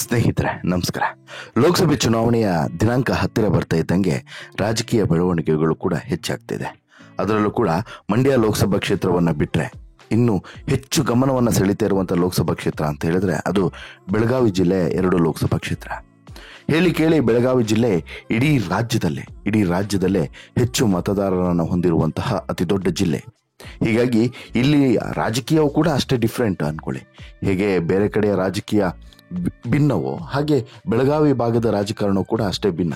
ಸ್ನೇಹಿತರೆ ನಮಸ್ಕಾರ. ಲೋಕಸಭೆ ಚುನಾವಣೆಯ ದಿನಾಂಕ ಹತ್ತಿರ ಬರ್ತಾ ಇದ್ದಂಗೆ ರಾಜಕೀಯ ಬೆಳವಣಿಗೆಗಳು ಕೂಡ ಹೆಚ್ಚಾಗ್ತಿದೆ. ಅದರಲ್ಲೂ ಕೂಡ ಮಂಡ್ಯ ಲೋಕಸಭಾ ಕ್ಷೇತ್ರವನ್ನು ಬಿಟ್ಟರೆ ಇನ್ನು ಹೆಚ್ಚು ಗಮನವನ್ನು ಸೆಳೀತಾ ಇರುವಂಥ ಲೋಕಸಭಾ ಕ್ಷೇತ್ರ ಅಂತ ಹೇಳಿದ್ರೆ ಅದು ಬೆಳಗಾವಿ ಜಿಲ್ಲೆ 2 ಲೋಕಸಭಾ ಕ್ಷೇತ್ರ. ಹೇಳಿ ಕೇಳಿ ಬೆಳಗಾವಿ ಜಿಲ್ಲೆ ಇಡೀ ರಾಜ್ಯದಲ್ಲೇ ಹೆಚ್ಚು ಮತದಾರರನ್ನು ಹೊಂದಿರುವಂತಹ ಅತಿ ದೊಡ್ಡ ಜಿಲ್ಲೆ. ಹೀಗಾಗಿ ಇಲ್ಲಿ ರಾಜಕೀಯವು ಕೂಡ ಅಷ್ಟೇ ಡಿಫ್ರೆಂಟ್ ಅನ್ಕೊಳ್ಳಿ. ಹೇಗೆ ಬೇರೆ ಕಡೆಯ ರಾಜಕೀಯ ಭಿನ್ನವೋ ಹಾಗೆ ಬೆಳಗಾವಿ ಭಾಗದ ರಾಜಕಾರಣ ಕೂಡ ಅಷ್ಟೇ ಭಿನ್ನ.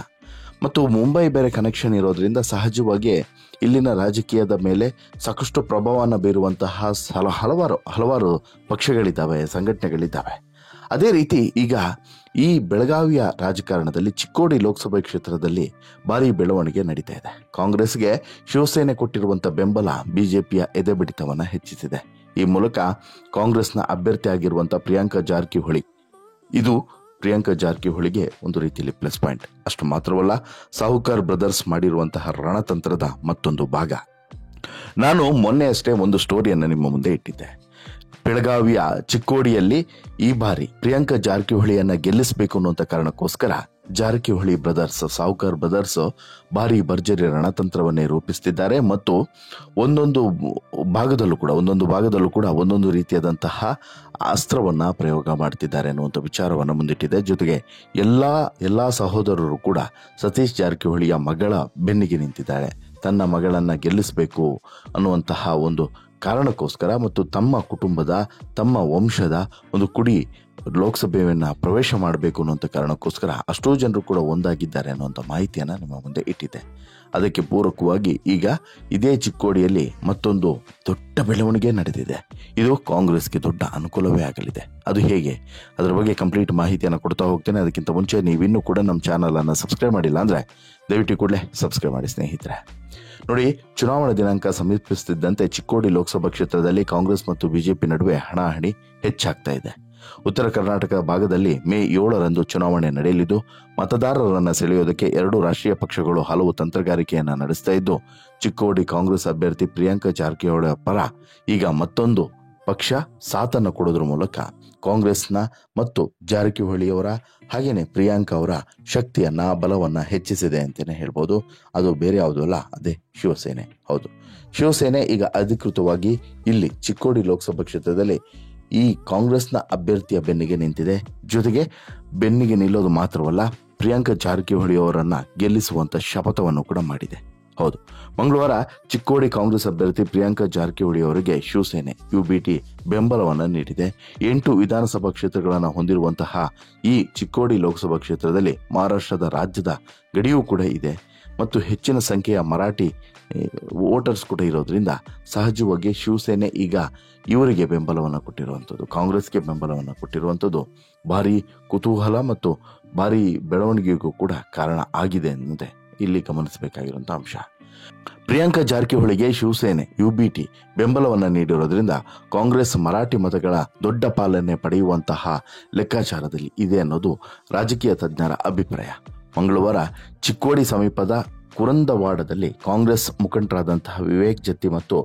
ಮತ್ತು ಮುಂಬೈ ಬೇರೆ ಕನೆಕ್ಷನ್ ಇರೋದ್ರಿಂದ ಸಹಜವಾಗಿ ಇಲ್ಲಿನ ರಾಜಕೀಯದ ಮೇಲೆ ಸಾಕಷ್ಟು ಪ್ರಭಾವವನ್ನು ಬೀರುವಂತಹ ಹಲವಾರು ಪಕ್ಷಗಳಿದ್ದಾವೆ, ಸಂಘಟನೆಗಳಿದ್ದಾವೆ. ಅದೇ ರೀತಿ ಈಗ ಈ ಬೆಳಗಾವಿಯ ರಾಜಕಾರಣದಲ್ಲಿ ಚಿಕ್ಕೋಡಿ ಲೋಕಸಭಾ ಕ್ಷೇತ್ರದಲ್ಲಿ ಭಾರಿ ಬೆಳವಣಿಗೆ ನಡೀತಾ ಇದೆ. ಕಾಂಗ್ರೆಸ್ಗೆ ಶಿವಸೇನೆ ಕೊಟ್ಟಿರುವಂಥ ಬೆಂಬಲ ಬಿಜೆಪಿಯ ಎದೆಬಿಡಿತವನ್ನು ಹೆಚ್ಚಿಸಿದೆ. ಈ ಮೂಲಕ ಕಾಂಗ್ರೆಸ್ನ ಅಭ್ಯರ್ಥಿ ಆಗಿರುವಂಥ ಪ್ರಿಯಾಂಕಾ ಜಾರಕಿಹೊಳಿಗೆ ಒಂದು ರೀತಿಯಲ್ಲಿ ಪ್ಲಸ್ ಪಾಯಿಂಟ್. ಅಷ್ಟು ಮಾತ್ರವಲ್ಲ, ಸಾಹುಕಾರ್ ಬ್ರದರ್ಸ್ ಮಾಡಿರುವಂತಹ ರಣತಂತ್ರದ ಮತ್ತೊಂದು ಭಾಗ. ನಾನು ಮೊನ್ನೆ ಅಷ್ಟೇ ಒಂದು ಸ್ಟೋರಿಯನ್ನು ನಿಮ್ಮ ಮುಂದೆ ಇಟ್ಟಿದ್ದೆ. ಬೆಳಗಾವಿಯ ಚಿಕ್ಕೋಡಿಯಲ್ಲಿ ಈ ಬಾರಿ ಪ್ರಿಯಾಂಕಾ ಜಾರಕಿಹೊಳಿಯನ್ನ ಗೆಲ್ಲಿಸಬೇಕು ಅನ್ನುವಂಥ ಕಾರಣಕ್ಕೋಸ್ಕರ ಜಾರಕಿಹೊಳಿ ಬ್ರದರ್ಸ್, ಸಾಹುಕಾರ್ ಬ್ರದರ್ಸ್ ಭಾರಿ ಭರ್ಜರಿ ರಣತಂತ್ರವನ್ನೇ ರೂಪಿಸುತ್ತಿದ್ದಾರೆ ಮತ್ತು ಒಂದೊಂದು ಭಾಗದಲ್ಲೂ ಕೂಡ ಒಂದೊಂದು ರೀತಿಯಾದಂತಹ ಅಸ್ತ್ರವನ್ನ ಪ್ರಯೋಗ ಮಾಡ್ತಿದ್ದಾರೆ ಅನ್ನುವಂಥ ವಿಚಾರವನ್ನು ಮುಂದಿಟ್ಟಿದೆ. ಜೊತೆಗೆ ಎಲ್ಲಾ ಸಹೋದರರು ಕೂಡ ಸತೀಶ್ ಜಾರಕಿಹೊಳಿಯ ಮಗಳ ಬೆನ್ನಿಗೆ ನಿಂತಿದ್ದಾರೆ. ತನ್ನ ಮಗಳನ್ನ ಗೆಲ್ಲಿಸಬೇಕು ಅನ್ನುವಂತಹ ಒಂದು ಕಾರಣಕ್ಕೋಸ್ಕರ ಮತ್ತು ತಮ್ಮ ಕುಟುಂಬದ, ತಮ್ಮ ವಂಶದ ಒಂದು ಕುಡಿ ಲೋಕಸಭೆಯನ್ನ ಪ್ರವೇಶ ಮಾಡಬೇಕು ಅನ್ನುವಂಥ ಕಾರಣಕ್ಕೋಸ್ಕರ ಅಷ್ಟೋ ಜನರು ಕೂಡ ಒಂದಾಗಿದ್ದಾರೆ ಅನ್ನುವಂಥ ಮಾಹಿತಿಯನ್ನು ನಿಮ್ಮ ಮುಂದೆ ಇಟ್ಟಿದೆ. ಅದಕ್ಕೆ ಪೂರಕವಾಗಿ ಈಗ ಇದೇ ಚಿಕ್ಕೋಡಿಯಲ್ಲಿ ಮತ್ತೊಂದು ದೊಡ್ಡ ಬೆಳವಣಿಗೆ ನಡೆದಿದೆ. ಇದು ಕಾಂಗ್ರೆಸ್ಗೆ ದೊಡ್ಡ ಅನುಕೂಲವೇ ಆಗಲಿದೆ. ಅದು ಹೇಗೆ, ಅದರ ಬಗ್ಗೆ ಕಂಪ್ಲೀಟ್ ಮಾಹಿತಿಯನ್ನು ಕೊಡ್ತಾ ಹೋಗ್ತೇನೆ. ಅದಕ್ಕಿಂತ ಮುಂಚೆ ನೀವಿನ್ನೂ ಕೂಡ ನಮ್ಮ ಚಾನಲನ್ನು ಸಬ್ಸ್ಕ್ರೈಬ್ ಮಾಡಿಲ್ಲ ಅಂದರೆ ದಯವಿಟ್ಟು ಕೂಡಲೇ ಸಬ್ಸ್ಕ್ರೈಬ್ ಮಾಡಿ ಸ್ನೇಹಿತರೆ. ನೋಡಿ, ಚುನಾವಣಾ ದಿನಾಂಕ ಸಮೀಪಿಸುತ್ತಿದ್ದಂತೆ ಚಿಕ್ಕೋಡಿ ಲೋಕಸಭಾ ಕ್ಷೇತ್ರದಲ್ಲಿ ಕಾಂಗ್ರೆಸ್ ಮತ್ತು ಬಿಜೆಪಿ ನಡುವೆ ಹಣಾಹಣಿ ಹೆಚ್ಚಾಗ್ತಾ ಇದೆ. ಉತ್ತರ ಕರ್ನಾಟಕ ಭಾಗದಲ್ಲಿ ಮೇ 7ರಂದು ಚುನಾವಣೆ ನಡೆಯಲಿದ್ದು ಮತದಾರರನ್ನು ಸೆಳೆಯೋದಕ್ಕೆ 2 ರಾಷ್ಟ್ರೀಯ ಪಕ್ಷಗಳು ಹಲವು ತಂತ್ರಗಾರಿಕೆಯನ್ನು ನಡೆಸ್ತಾ ಇದ್ದು, ಚಿಕ್ಕೋಡಿ ಕಾಂಗ್ರೆಸ್ ಅಭ್ಯರ್ಥಿ ಪ್ರಿಯಾಂಕಾ ಜಾರಕಿಹೊಳಿ ಪರ ಈಗ ಮತ್ತೊಂದು ಪಕ್ಷ ಸಾಥನ್ನು ಕೊಡೋದ್ರ ಮೂಲಕ ಕಾಂಗ್ರೆಸ್ನ ಮತ್ತು ಜಾರಕಿಹೊಳಿಯವರ ಹಾಗೇನೆ ಪ್ರಿಯಾಂಕಾ ಅವರ ಶಕ್ತಿಯನ್ನ, ಬಲವನ್ನ ಹೆಚ್ಚಿಸಿದೆ ಅಂತಲೇ ಹೇಳ್ಬೋದು. ಅದು ಬೇರೆ ಯಾವುದೂ ಅಲ್ಲ, ಅದೇ ಶಿವಸೇನೆ. ಹೌದು, ಶಿವಸೇನೆ ಈಗ ಅಧಿಕೃತವಾಗಿ ಇಲ್ಲಿ ಚಿಕ್ಕೋಡಿ ಲೋಕಸಭಾ ಕ್ಷೇತ್ರದಲ್ಲಿ ಈ ಕಾಂಗ್ರೆಸ್ನ ಅಭ್ಯರ್ಥಿಯ ಬೆನ್ನಿಗೆ ನಿಂತಿದೆ. ಜೊತೆಗೆ ಬೆನ್ನಿಗೆ ನಿಲ್ಲೋದು ಮಾತ್ರವಲ್ಲ, ಪ್ರಿಯಾಂಕಾ ಜಾರಕಿಹೊಳಿ ಅವರನ್ನ ಗೆಲ್ಲಿಸುವಂತ ಶಪಥವನ್ನು ಕೂಡ ಮಾಡಿದೆ. ಹೌದು, ಮಂಗಳವಾರ ಚಿಕ್ಕೋಡಿ ಕಾಂಗ್ರೆಸ್ ಅಭ್ಯರ್ಥಿ ಪ್ರಿಯಾಂಕಾ ಜಾರಕಿಹೊಳಿ ಅವರಿಗೆ ಶಿವಸೇನೆ UBT ಬೆಂಬಲವನ್ನು ನೀಡಿದೆ. 8 ವಿಧಾನಸಭಾ ಕ್ಷೇತ್ರಗಳನ್ನು ಹೊಂದಿರುವಂತಹ ಈ ಚಿಕ್ಕೋಡಿ ಲೋಕಸಭಾ ಕ್ಷೇತ್ರದಲ್ಲಿ ಮಹಾರಾಷ್ಟ್ರದ ರಾಜ್ಯದ ಗಡಿಯೂ ಕೂಡ ಇದೆ ಮತ್ತು ಹೆಚ್ಚಿನ ಸಂಖ್ಯೆಯ ಮರಾಠಿ ವೋಟರ್ಸ್ ಕೂಡ ಇರೋದ್ರಿಂದ ಸಹಜವಾಗಿ ಶಿವಸೇನೆ ಈಗ ಇವರಿಗೆ ಬೆಂಬಲವನ್ನು ಕೊಟ್ಟಿರುವಂಥದ್ದು, ಕಾಂಗ್ರೆಸ್ಗೆ ಬೆಂಬಲವನ್ನು ಕೊಟ್ಟಿರುವಂಥದ್ದು ಭಾರಿ ಕುತೂಹಲ ಮತ್ತು ಭಾರಿ ಬೆಳವಣಿಗೆಗೂ ಕೂಡ ಕಾರಣ ಆಗಿದೆ ಅನ್ನೋದೇ ಇಲ್ಲಿ ಗಮನಿಸಬೇಕಾಗಿರುವಂಥ ಅಂಶ. ಪ್ರಿಯಾಂಕಾ ಜಾರಕಿಹೊಳಿಗೆ ಶಿವಸೇನೆ UBT ಬೆಂಬಲವನ್ನು ನೀಡಿರೋದ್ರಿಂದ ಕಾಂಗ್ರೆಸ್ ಮರಾಠಿ ಮತಗಳ ದೊಡ್ಡ ಪಾಲನೆ ಪಡೆಯುವಂತಹ ಲೆಕ್ಕಾಚಾರದಲ್ಲಿ ಇದೆ ಅನ್ನೋದು ರಾಜಕೀಯ ತಜ್ಞರ ಅಭಿಪ್ರಾಯ. ಮಂಗಳವಾರ ಚಿಕ್ಕೋಡಿ ಸಮೀಪದ ಕುರಂದವಾಡದಲ್ಲಿ ಕಾಂಗ್ರೆಸ್ ಮುಖಂಡರಾದಂತಹ ವಿವೇಕ್ ಜತ್ತಿ ಮತ್ತು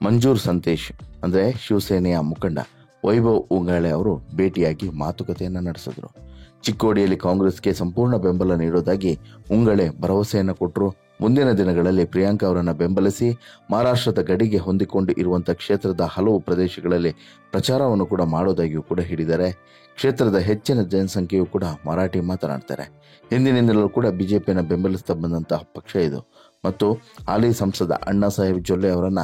ಮಂಜೂರ್ ಸಂತೇಶ್ ಅಂದರೆ ಶಿವಸೇನೆಯ ಮುಖಂಡ ವೈಭವ್ ಉಂಗಾಳೆ ಅವರು ಭೇಟಿಯಾಗಿ ಮಾತುಕತೆಯನ್ನು ನಡೆಸಿದ್ರು. ಚಿಕ್ಕೋಡಿಯಲ್ಲಿ ಕಾಂಗ್ರೆಸ್ಗೆ ಸಂಪೂರ್ಣ ಬೆಂಬಲ ನೀಡೋದಾಗಿ ಉಂಗಳೆ ಭರವಸೆಯನ್ನು ಕೊಟ್ಟರು. ಮುಂದಿನ ದಿನಗಳಲ್ಲಿ ಪ್ರಿಯಾಂಕಾ ಅವರನ್ನು ಬೆಂಬಲಿಸಿ ಮಹಾರಾಷ್ಟ್ರದ ಗಡಿಗೆ ಹೊಂದಿಕೊಂಡು ಇರುವಂತಹ ಕ್ಷೇತ್ರದ ಹಲವು ಪ್ರದೇಶಗಳಲ್ಲಿ ಪ್ರಚಾರವನ್ನು ಕೂಡ ಮಾಡೋದಾಗಿಯೂ ಕೂಡ ಹೇಳಿದ್ದಾರೆ. ಕ್ಷೇತ್ರದ ಹೆಚ್ಚಿನ ಜನಸಂಖ್ಯೆಯು ಕೂಡ ಮರಾಠಿ ಮಾತನಾಡ್ತಾರೆ. ಹಿಂದಿನಿಂದಲೂ ಕೂಡ ಬಿಜೆಪಿಯನ್ನು ಬೆಂಬಲಿಸ್ತಾ ಬಂದಂತಹ ಪಕ್ಷ ಇದು ಮತ್ತು ಹಾಲಿ ಸಂಸದ ಅಣ್ಣಾ ಸಾಹೇಬ್ ಜೊಲ್ಲೆ ಅವರನ್ನ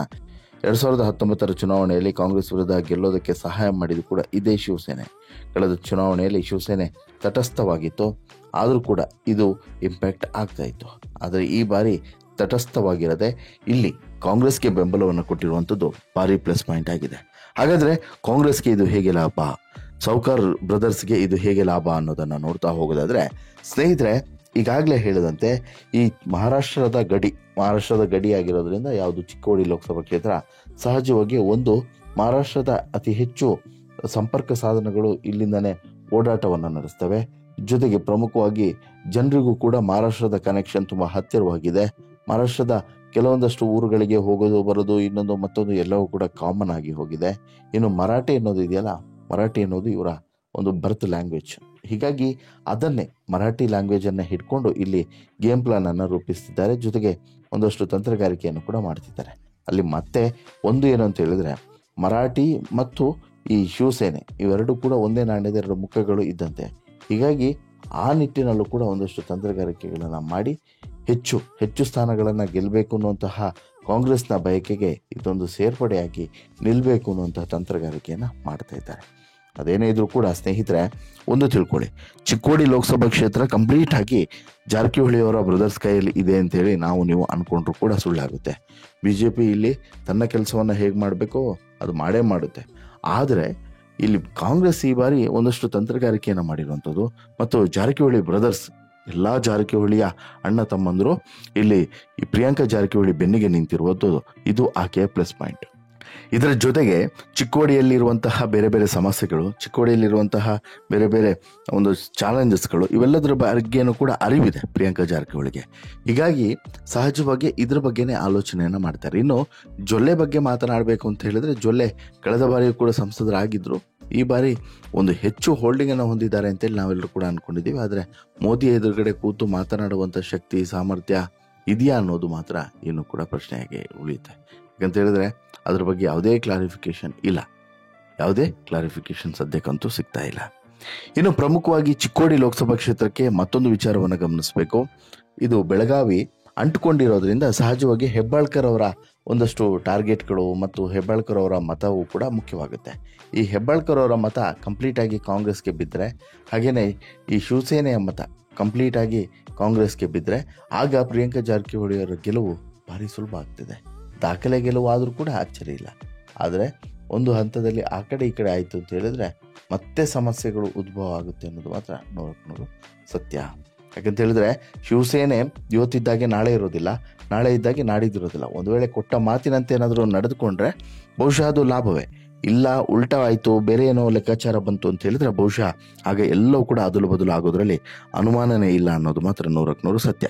2019ರ ಚುನಾವಣೆಯಲ್ಲಿ ಕಾಂಗ್ರೆಸ್ ವಿರುದ್ಧ ಗೆಲ್ಲೋದಕ್ಕೆ ಸಹಾಯ ಮಾಡಿದ್ದು ಕೂಡ ಇದೇ ಶಿವಸೇನೆ. ಕಳೆದ ಚುನಾವಣೆಯಲ್ಲಿ ಶಿವಸೇನೆ ತಟಸ್ಥವಾಗಿತ್ತು, ಆದರೂ ಕೂಡ ಇದು ಇಂಪ್ಯಾಕ್ಟ್ ಆಗ್ತಾ ಇತ್ತು. ಆದರೆ ಈ ಬಾರಿ ತಟಸ್ಥವಾಗಿರದೆ ಇಲ್ಲಿ ಕಾಂಗ್ರೆಸ್ಗೆ ಬೆಂಬಲವನ್ನು ಕೊಟ್ಟಿರುವಂಥದ್ದು ಭಾರಿ ಪ್ಲಸ್ ಪಾಯಿಂಟ್ ಆಗಿದೆ. ಹಾಗಾದರೆ ಕಾಂಗ್ರೆಸ್ಗೆ ಇದು ಹೇಗೆ ಲಾಭ, ಸಾಹುಕಾರ್ ಬ್ರದರ್ಸ್ಗೆ ಇದು ಹೇಗೆ ಲಾಭ ಅನ್ನೋದನ್ನು ನೋಡ್ತಾ ಹೋಗೋದಾದ್ರೆ ಸ್ನೇಹಿತರೆ, ಈಗಾಗಲೇ ಹೇಳಿದಂತೆ ಈ ಮಹಾರಾಷ್ಟ್ರದ ಗಡಿ ಆಗಿರೋದ್ರಿಂದ ಯಾವುದು ಚಿಕ್ಕೋಡಿ ಲೋಕಸಭಾ ಕ್ಷೇತ್ರ ಸಹಜವಾಗಿ ಒಂದು ಮಹಾರಾಷ್ಟ್ರದ ಅತಿ ಹೆಚ್ಚು ಸಂಪರ್ಕ ಸಾಧನಗಳು ಇಲ್ಲಿಂದನೇ ಓಡಾಟವನ್ನು ನಡೆಸ್ತವೆ. ಜೊತೆಗೆ ಪ್ರಮುಖವಾಗಿ ಜನರಿಗೂ ಕೂಡ ಮಹಾರಾಷ್ಟ್ರದ ಕನೆಕ್ಷನ್ ತುಂಬ ಹತ್ತಿರವಾಗಿದೆ. ಮಹಾರಾಷ್ಟ್ರದ ಕೆಲವೊಂದಷ್ಟು ಊರುಗಳಿಗೆ ಹೋಗೋದು ಬರೋದು ಇನ್ನೊಂದು ಮತ್ತೊಂದು ಎಲ್ಲವೂ ಕೂಡ ಕಾಮನ್ ಆಗಿ ಹೋಗಿದೆ. ಇನ್ನು ಮರಾಠಿ ಅನ್ನೋದು ಇದೆಯಲ್ಲ, ಮರಾಠಿ ಅನ್ನೋದು ಇವರ ಒಂದು ಬರ್ತ್ ಲ್ಯಾಂಗ್ವೇಜ್. ಹೀಗಾಗಿ ಅದನ್ನೇ ಮರಾಠಿ ಲ್ಯಾಂಗ್ವೇಜನ್ನು ಹಿಡ್ಕೊಂಡು ಇಲ್ಲಿ ಗೇಮ್ ಪ್ಲಾನನ್ನು ರೂಪಿಸ್ತಿದ್ದಾರೆ. ಜೊತೆಗೆ ಒಂದಷ್ಟು ತಂತ್ರಗಾರಿಕೆಯನ್ನು ಕೂಡ ಮಾಡ್ತಿದ್ದಾರೆ. ಅಲ್ಲಿ ಮತ್ತೆ ಒಂದು ಏನು ಅಂತ ಹೇಳಿದ್ರೆ, ಮರಾಠಿ ಮತ್ತು ಈ ಶಿವಸೇನೆ ಇವೆರಡೂ ಕೂಡ ಒಂದೇ ನಾಣ್ಯದ ಎರಡು ಮುಖಗಳು ಇದ್ದಂತೆ. ಹೀಗಾಗಿ ಆ ನಿಟ್ಟಿನಲ್ಲೂ ಕೂಡ ಒಂದಷ್ಟು ತಂತ್ರಗಾರಿಕೆಗಳನ್ನು ಮಾಡಿ ಹೆಚ್ಚು ಸ್ಥಾನಗಳನ್ನು ಗೆಲ್ಲಬೇಕು ಅನ್ನುವಂತಹ ಕಾಂಗ್ರೆಸ್ನ ಬಯಕೆಗೆ ಇದೊಂದು ಸೇರ್ಪಡೆಯಾಗಿ ನಿಲ್ಲಬೇಕು ಅನ್ನುವಂತಹ ತಂತ್ರಗಾರಿಕೆಯನ್ನು ಮಾಡ್ತಾ ಇದ್ದಾರೆ. ಅದೇನೇ ಇದ್ರೂ ಕೂಡ ಸ್ನೇಹಿತರೆ, ಒಂದು ತಿಳ್ಕೊಳ್ಳಿ, ಚಿಕ್ಕೋಡಿ ಲೋಕಸಭಾ ಕ್ಷೇತ್ರ ಕಂಪ್ಲೀಟ್ ಆಗಿ ಜಾರಕಿಹೊಳಿ ಅವರ ಬ್ರದರ್ಸ್ ಕೈಯಲ್ಲಿ ಇದೆ ಅಂತೇಳಿ ನೀವು ಅಂದ್ಕೊಂಡ್ರು ಕೂಡ ಸುಳ್ಳಾಗುತ್ತೆ. BJP ಇಲ್ಲಿ ತನ್ನ ಕೆಲಸವನ್ನು ಹೇಗೆ ಮಾಡಬೇಕೋ ಅದು ಮಾಡೇ ಮಾಡುತ್ತೆ. ಆದರೆ ಇಲ್ಲಿ ಕಾಂಗ್ರೆಸ್ ಈ ಬಾರಿ ಒಂದಷ್ಟು ತಂತ್ರಗಾರಿಕೆಯನ್ನು ಮಾಡಿರುವಂಥದ್ದು ಮತ್ತು ಜಾರಕಿಹೊಳಿ ಬ್ರದರ್ಸ್ ಎಲ್ಲ ಜಾರಕಿಹೊಳಿಯ ಅಣ್ಣ ತಮ್ಮಂದರು ಇಲ್ಲಿ ಈ ಪ್ರಿಯಾಂಕಾ ಜಾರಕಿಹೊಳಿ ಬೆನ್ನಿಗೆ ನಿಂತಿರುವುದು ಇದು ಆಕೆಯ ಪ್ಲಸ್ ಪಾಯಿಂಟ್. ಇದರ ಜೊತೆಗೆ ಚಿಕ್ಕೋಡಿಯಲ್ಲಿರುವಂತಹ ಬೇರೆ ಬೇರೆ ಸಮಸ್ಯೆಗಳು, ಚಿಕ್ಕೋಡಿಯಲ್ಲಿರುವಂತಹ ಬೇರೆ ಬೇರೆ ಒಂದು ಚಾಲೆಂಜಸ್ಗಳು, ಇವೆಲ್ಲದರ ಬಗ್ಗೆನೂ ಕೂಡ ಅರಿವಿದೆ ಪ್ರಿಯಾಂಕಾ ಜಾರಕಿಹೊಳಿಗೆ. ಹೀಗಾಗಿ ಸಹಜವಾಗಿ ಇದ್ರ ಬಗ್ಗೆನೇ ಆಲೋಚನೆಯನ್ನು ಮಾಡ್ತಾರೆ. ಇನ್ನು ಜೊಲ್ಲೆ ಬಗ್ಗೆ ಮಾತನಾಡಬೇಕು ಅಂತ ಹೇಳಿದ್ರೆ, ಜೊಲ್ಲೆ ಕಳೆದ ಬಾರಿಯೂ ಕೂಡ ಸಂಸದರಾಗಿದ್ದರು. ಈ ಬಾರಿ ಒಂದು ಹೆಚ್ಚು ಹೋಲ್ಡಿಂಗನ್ನು ಹೊಂದಿದ್ದಾರೆ ಅಂತೇಳಿ ನಾವೆಲ್ಲರೂ ಕೂಡ ಅಂದ್ಕೊಂಡಿದ್ದೀವಿ. ಆದರೆ ಮೋದಿ ಎದುರುಗಡೆ ಕೂತು ಮಾತನಾಡುವಂಥ ಶಕ್ತಿ ಸಾಮರ್ಥ್ಯ ಇದೆಯಾ ಅನ್ನೋದು ಮಾತ್ರ ಇನ್ನೂ ಕೂಡ ಪ್ರಶ್ನೆಯಾಗಿ ಉಳಿಯುತ್ತೆ. ಯಾಕಂತ ಹೇಳಿದ್ರೆ ಅದ್ರ ಬಗ್ಗೆ ಯಾವುದೇ ಕ್ಲಾರಿಫಿಕೇಶನ್ ಸದ್ಯಕ್ಕಂತೂ ಸಿಗ್ತಾ ಇಲ್ಲ. ಇನ್ನು ಪ್ರಮುಖವಾಗಿ ಚಿಕ್ಕೋಡಿ ಲೋಕಸಭಾ ಕ್ಷೇತ್ರಕ್ಕೆ ಮತ್ತೊಂದು ವಿಚಾರವನ್ನು ಗಮನಿಸಬೇಕು. ಇದು ಬೆಳಗಾವಿ ಅಂಟುಕೊಂಡಿರೋದ್ರಿಂದ ಸಹಜವಾಗಿ ಹೆಬ್ಬಾಳ್ಕರ್ ಅವರ ಒಂದಷ್ಟು ಟಾರ್ಗೆಟ್ಗಳು ಮತ್ತು ಹೆಬ್ಬಾಳ್ಕರ್ ಅವರ ಮತವೂ ಕೂಡ ಮುಖ್ಯವಾಗುತ್ತೆ. ಈ ಹೆಬ್ಬಾಳ್ಕರ್ ಅವರ ಮತ ಕಂಪ್ಲೀಟಾಗಿ ಕಾಂಗ್ರೆಸ್ಗೆ ಬಿದ್ದರೆ, ಹಾಗೆಯೇ ಈ ಶಿವಸೇನೆಯ ಮತ ಕಂಪ್ಲೀಟಾಗಿ ಕಾಂಗ್ರೆಸ್ಗೆ ಬಿದ್ದರೆ, ಆಗ ಪ್ರಿಯಾಂಕಾ ಜಾರಕಿಹೊಳಿ ಅವರ ಗೆಲುವು ಭಾರಿ ಸುಲಭ ಆಗ್ತಿದೆ. ದಾಖಲೆ ಗೆಲುವು ಆದರೂ ಕೂಡ ಆಶ್ಚರ್ಯ ಇಲ್ಲ. ಆದರೆ ಒಂದು ಹಂತದಲ್ಲಿ ಆ ಕಡೆ ಈ ಕಡೆ ಆಯಿತು ಅಂತ ಹೇಳಿದ್ರೆ ಮತ್ತೆ ಸಮಸ್ಯೆಗಳು ಉದ್ಭವ ಆಗುತ್ತೆ ಅನ್ನೋದು ಮಾತ್ರ ನೋಡೋದು ಸತ್ಯ. ಯಾಕಂತ ಹೇಳಿದ್ರೆ ಶಿವಸೇನೆ ಇವತ್ತಿದ್ದಾಗೆ ನಾಳೆ ಇರೋದಿಲ್ಲ, ನಾಳೆ ಇದ್ದಾಗೆ ನಾಡಿದ್ದಿರೋದಿಲ್ಲ. ಒಂದು ವೇಳೆ ಕೊಟ್ಟ ಮಾತಿನಂತೆ ಏನಾದರೂ ನಡೆದುಕೊಂಡ್ರೆ ಬಹುಶಃ ಅದು ಲಾಭವೇ. ಇಲ್ಲ ಉಲ್ಟಾ ಆಯಿತು, ಬೇರೆ ಏನೋ ಲೆಕ್ಕಾಚಾರ ಬಂತು ಅಂತ ಹೇಳಿದ್ರೆ ಬಹುಶಃ ಆಗ ಎಲ್ಲವೂ ಕೂಡ ಅದಲು ಬದಲು ಆಗೋದ್ರಲ್ಲಿ ಅನುಮಾನನೇ ಇಲ್ಲ ಅನ್ನೋದು ಮಾತ್ರ 100% ಸತ್ಯ.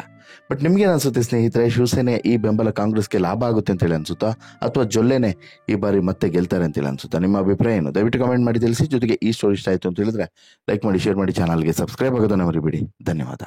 ಬಟ್ ನಿಮ್ಗೇನು ಅನ್ಸುತ್ತೆ ಸ್ನೇಹಿತರೆ, ಶಿವಸೇನೆ ಈ ಬೆಂಬಲ ಕಾಂಗ್ರೆಸ್ಗೆ ಲಾಭ ಆಗುತ್ತೆ ಅಂತೇಳಿ ಅನ್ಸುತ್ತಾ, ಅಥವಾ ಜೊಲ್ಲೆನೆ ಈ ಬಾರಿ ಮತ್ತೆ ಗೆಲ್ತಾರೆ ಅಂತೇಳಿ ಅನ್ಸುತ್ತಾ? ನಿಮ್ಮ ಅಭಿಪ್ರಾಯ ಏನು? ದಯವಿಟ್ಟು ಕಮೆಂಟ್ ಮಾಡಿ ತಿಳಿಸಿ. ಜೊತೆಗೆ ಈ ಸ್ಟೋರಿ ಇಷ್ಟ ಆಯಿತು ಅಂತ ಹೇಳಿದ್ರೆ ಲೈಕ್ ಮಾಡಿ, ಶೇರ್ ಮಾಡಿ, ಚಾನಲ್ಗೆ ಸಬ್ಸ್ಕ್ರೈಬ್ ಆಗೋದನ್ನ ಮರಿಬೇಡಿ. ಧನ್ಯವಾದ.